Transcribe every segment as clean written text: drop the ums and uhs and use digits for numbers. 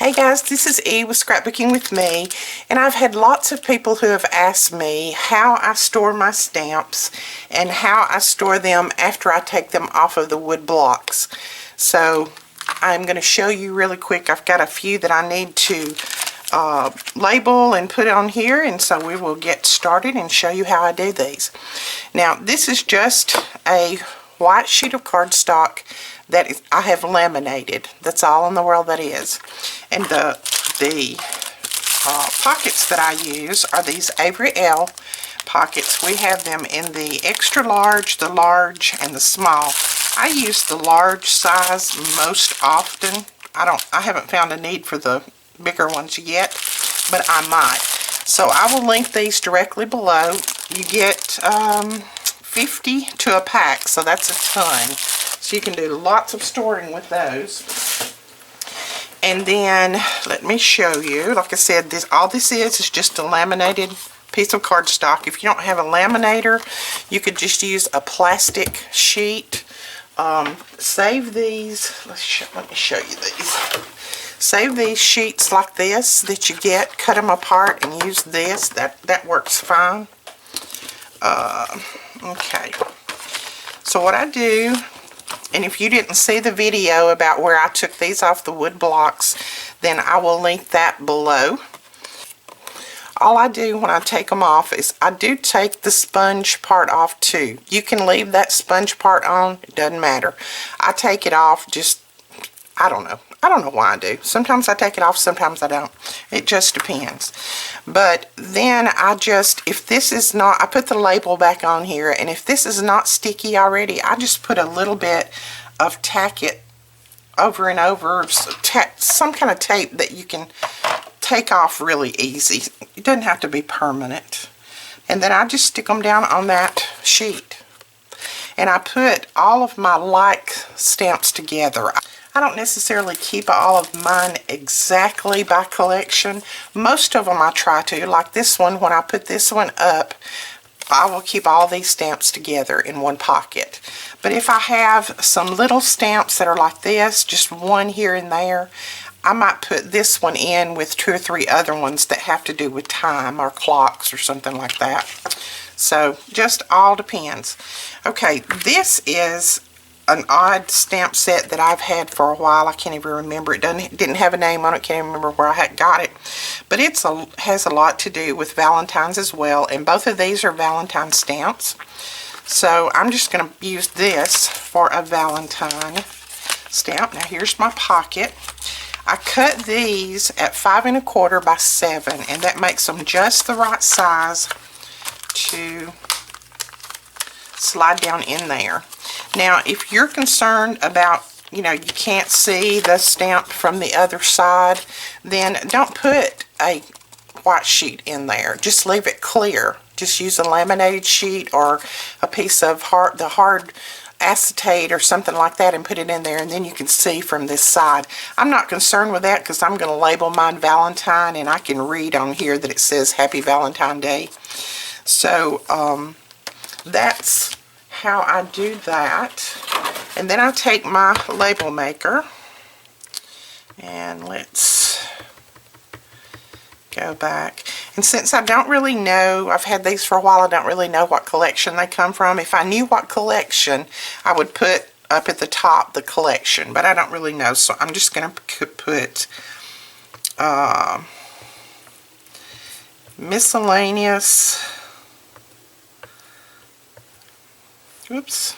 Hey guys, this is E with Scrapbooking with me, and I've had lots of people who have asked me how I store my stamps and how I store them after I take them off of the wood blocks. So I'm going to show you really quick. I've got a few that I need to label and put on here, and so we will get started and show you how I do these. Now this is just a white sheet of cardstock that I have laminated. That's all in the world that is. And the pockets that I use are these Avery Elle pockets. We have them in the extra large, the large, and the small. I use the large size most often. I haven't found a need for the bigger ones yet, but I might. So I will link these directly below. You get 50 to a pack, so that's a ton. So you can do lots of storing with those. And then let me show you. Like I said, all this is just a laminated piece of cardstock. If you don't have a laminator, you could just use a plastic sheet. Save these. Let me show you these. Save these sheets like this that you get, cut them apart, and use this. That works fine. Okay. So what I do, and if you didn't see the video about where I took these off the wood blocks, then I will link that below. All I do when I take them off is I do take the sponge part off too. You can leave that sponge part on, it doesn't matter. I take it off just, I don't know why I do. Sometimes I take it off, sometimes I don't. It just depends. But then if this is not, I put the label back on here, and if this is not sticky already, I just put a little bit of tack it over and over, some kind of tape that you can take off really easy. It doesn't have to be permanent. And then I just stick them down on that sheet. And I put all of my like stamps together. I don't necessarily keep all of mine exactly by collection. Most of them I try to. Like this one, when I put this one up, I will keep all these stamps together in one pocket. But if I have some little stamps that are like this, just one here and there, I might put this one in with 2 or 3 other ones that have to do with time or clocks or something like that. So just all depends. Okay, this is an odd stamp set that I've had for a while. I can't even remember. It didn't have a name on it. Can't even remember where I had got it. But it has a lot to do with Valentine's as well. And both of these are Valentine stamps. So I'm just going to use this for a Valentine stamp. Now here's my pocket. I cut these at 5 1/4 by 7, and that makes them just the right size to slide down in there. Now, if you're concerned about, you can't see the stamp from the other side, then don't put a white sheet in there. Just leave it clear. Just use a laminated sheet or a piece of the hard acetate or something like that and put it in there, and then you can see from this side. I'm not concerned with that because I'm going to label mine Valentine, and I can read on here that it says Happy Valentine Day. So that's how I do that. And then I take my label maker, and let's go back. And since I don't really know, I've had these for a while, I don't really know what collection they come from. If I knew what collection, I would put up at the top the collection, but I don't really know, so I'm just going to put miscellaneous. Oops.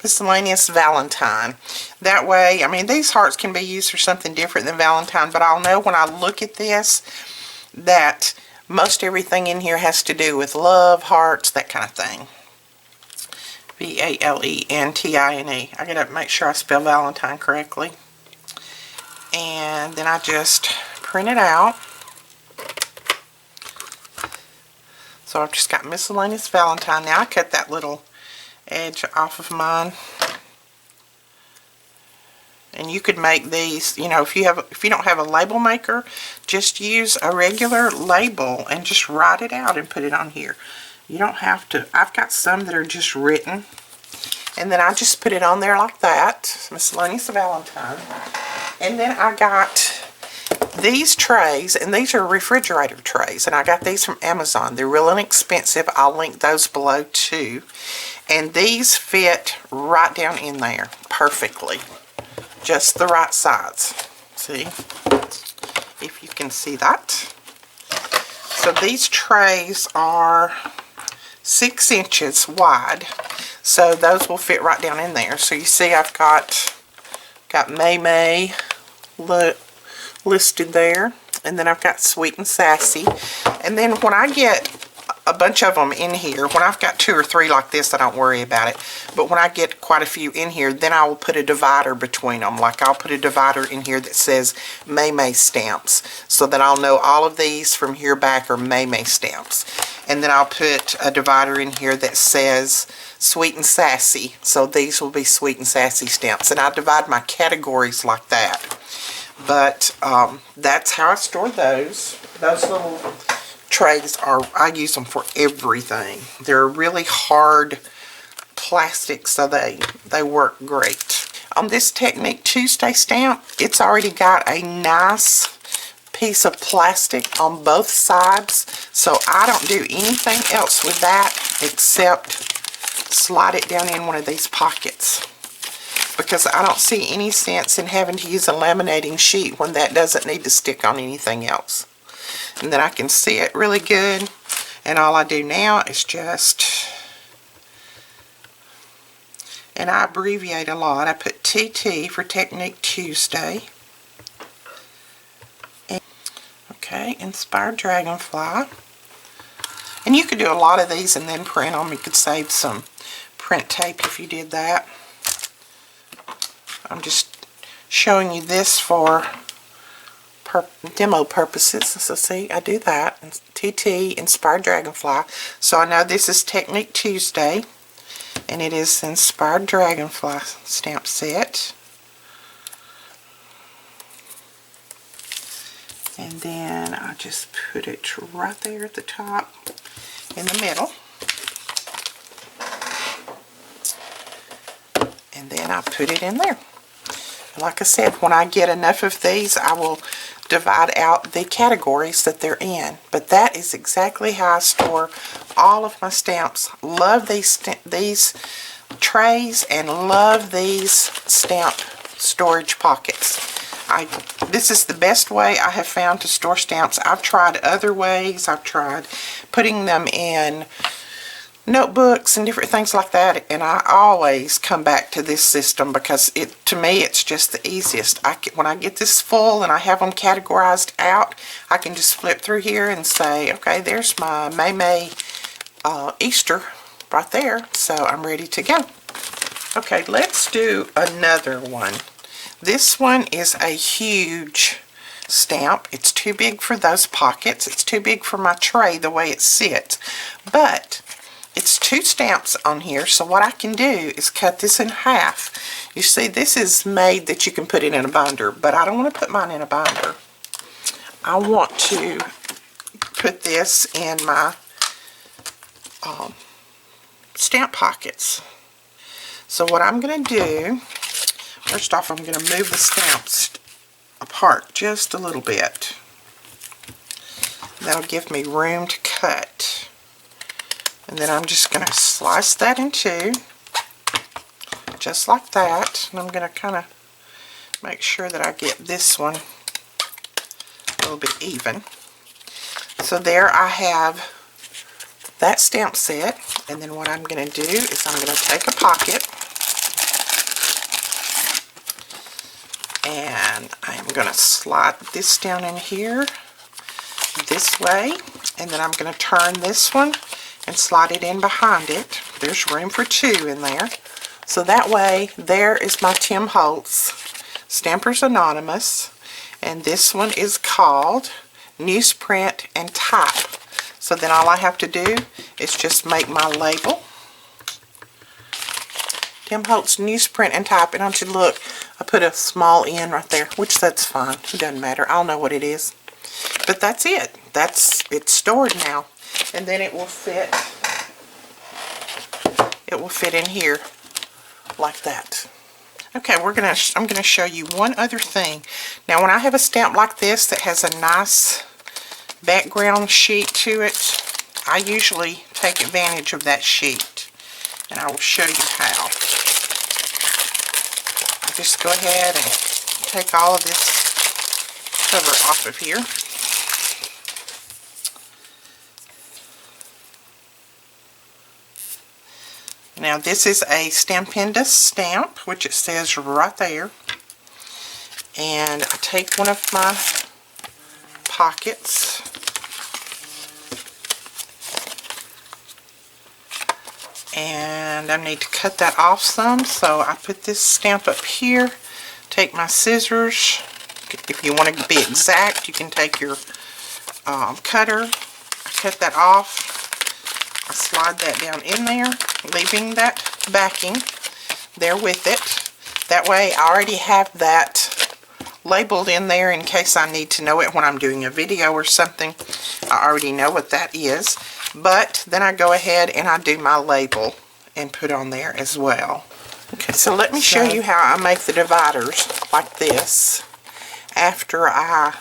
Miscellaneous Valentine. That way, I mean, these hearts can be used for something different than Valentine, but I'll know when I look at this that most everything in here has to do with love, hearts, that kind of thing. Valentine. I gotta make sure I spell Valentine correctly. And then I just print it out. So I've just got Miscellaneous Valentine. Now I cut that little edge off of mine. And you could make these, if you don't have a label maker, just use a regular label and just write it out and put it on here. You don't have to. I've got some that are just written. And then I just put it on there like that. Miscellaneous Valentine. And then I got these trays, and these are refrigerator trays, and I got these from Amazon. They're real inexpensive. I'll link those below too. And these fit right down in there perfectly. Just the right size. See? If you can see that. So these trays are 6 inches wide. So those will fit right down in there. So you see I've got May listed there. And then I've got Sweet and Sassy. And then when I get a bunch of them in here, when I've got 2 or 3 like this, I don't worry about it. But when I get quite a few in here, then I will put a divider between them. Like I'll put a divider in here that says May stamps, so that I'll know all of these from here back are May stamps. And then I'll put a divider in here that says Sweet and Sassy, so these will be Sweet and Sassy stamps. And I divide my categories like that. But that's how I store those. Those little trays I use them for everything. They're really hard plastic, so they work great. On this Technique Tuesday stamp, it's already got a nice piece of plastic on both sides, so I don't do anything else with that except slide it down in one of these pockets, because I don't see any sense in having to use a laminating sheet when that doesn't need to stick on anything else. And then I can see it really good. And all I do now is just, and I abbreviate a lot. I put TT for Technique Tuesday. And, okay, Inspired Dragonfly. And you could do a lot of these and then print them. You could save some print tape if you did that. I'm just showing you this for demo purposes. So see, I do that. TT Inspired Dragonfly. So I know this is Technique Tuesday, and it is Inspired Dragonfly stamp set. And then I just put it right there at the top in the middle. And then I put it in there. Like I said, when I get enough of these, I will divide out the categories that they're in. But that is exactly how I store all of my stamps. Love these trays and love these stamp storage pockets. This is the best way I have found to store stamps. I've tried other ways. I've tried putting them in notebooks and different things like that, and I always come back to this system because to me it's just the easiest. When I get this full and I have them categorized out, I can just flip through here and say, okay, there's my May Easter right there, so I'm ready to go. Okay, let's do another one. This one is a huge stamp. It's too big for those pockets. It's too big for my tray the way it sits, but it's 2 stamps on here, so what I can do is cut this in half. You see, this is made that you can put it in a binder, but I don't want to put mine in a binder. I want to put this in my stamp pockets. So what I'm going to do, first off, I'm going to move the stamps apart just a little bit. That'll give me room to cut. And then I'm just going to slice that in 2, just like that. And I'm going to kind of make sure that I get this one a little bit even. So there I have that stamp set. And then what I'm going to do is I'm going to take a pocket, and I'm going to slide this down in here this way. And then I'm going to turn this one and slide it in behind it. There's room for 2 in there. So that way, there is my Tim Holtz Stampers Anonymous. And this one is called Newsprint and Type. So then all I have to do is just make my label. Tim Holtz Newsprint and Type. And don't you look, I put a small N right there, which that's fine. It doesn't matter. I'll know what it is. But that's it. It's stored now. And then it will fit in here like that. Okay, I'm gonna show you one other thing. Now, when I have a stamp like this that has a nice background sheet to it, I usually take advantage of that sheet, and I will show you how. I just go ahead and take all of this cover off of here. Now, this is a Stampinda stamp, which it says right there. And I take one of my pockets, and I need to cut that off some, so I put this stamp up here, take my scissors. If you want to be exact, you can take your cutter. I cut that off. I slide that down in there, leaving that backing there with it. That way I already have that labeled in there in case I need to know it when I'm doing a video or something. I already know what that is. But then I go ahead and I do my label and put on there as well. Okay, so let me show you how I make the dividers like this after I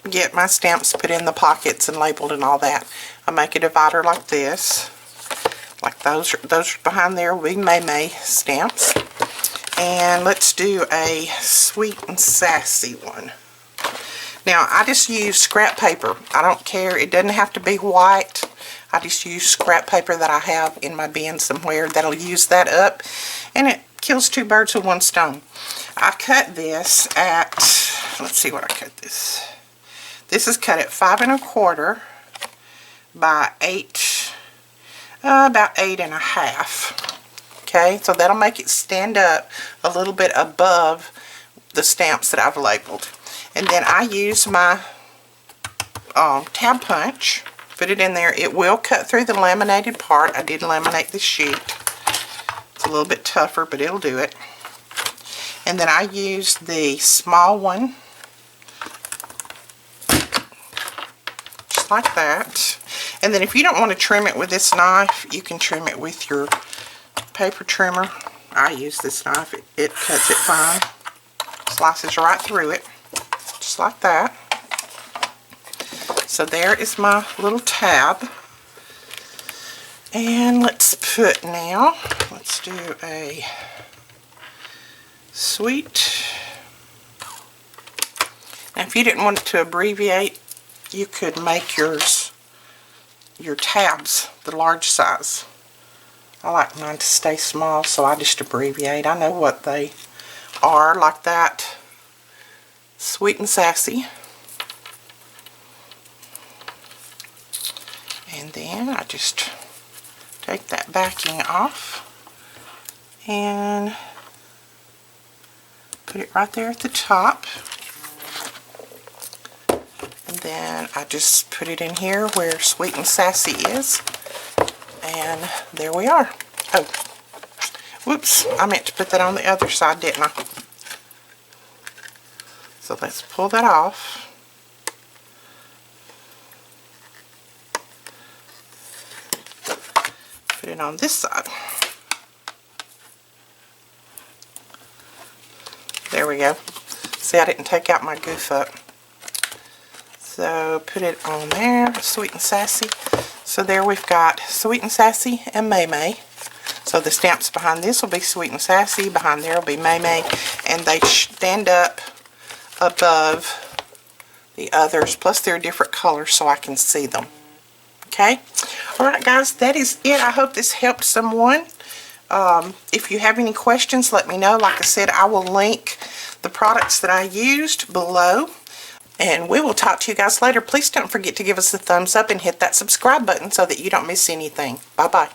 get my stamps put in the pockets and labeled and all that. I make a divider like this. Like those behind there will be May stamps. And let's do a Sweet and Sassy one. Now, I just use scrap paper. I don't care. It doesn't have to be white. I just use scrap paper that I have in my bin somewhere that'll use that up. And it kills two birds with one stone. I cut this at, let's see what I cut this. This is cut at 5 1/4 by 8, about 8 1/2. Okay, so that'll make it stand up a little bit above the stamps that I've labeled. And then I use my tab punch, put it in there. It will cut through the laminated part. I did laminate the sheet. It's a little bit tougher, but it'll do it. And then I use the small one, just like that. And then if you don't want to trim it with this knife, you can trim it with your paper trimmer. I use this knife. It cuts it fine. Slices right through it, just like that. So there is my little tab. And let's do a sweet. Now, if you didn't want it to abbreviate, you could make your tabs the large size. I like mine to stay small, so I just abbreviate. I know what they are, like that. Sweet and Sassy. And then I just take that backing off and put it right there at the top. And then I just put it in here where Sweet and Sassy is. And there we are. Oh, whoops, I meant to put that on the other side, didn't I? So let's pull that off. Put it on this side. There we go. See, I didn't take out my goof up. So put it on there, Sweet and Sassy. So there we've got Sweet and Sassy and May. So the stamps behind this will be Sweet and Sassy, behind there will be May, and they stand up above the others, plus they're different colors so I can see them. Okay? Alright guys, that is it. I hope this helped someone. If you have any questions, let me know. Like I said, I will link the products that I used below. And we will talk to you guys later. Please don't forget to give us a thumbs up and hit that subscribe button so that you don't miss anything. Bye-bye.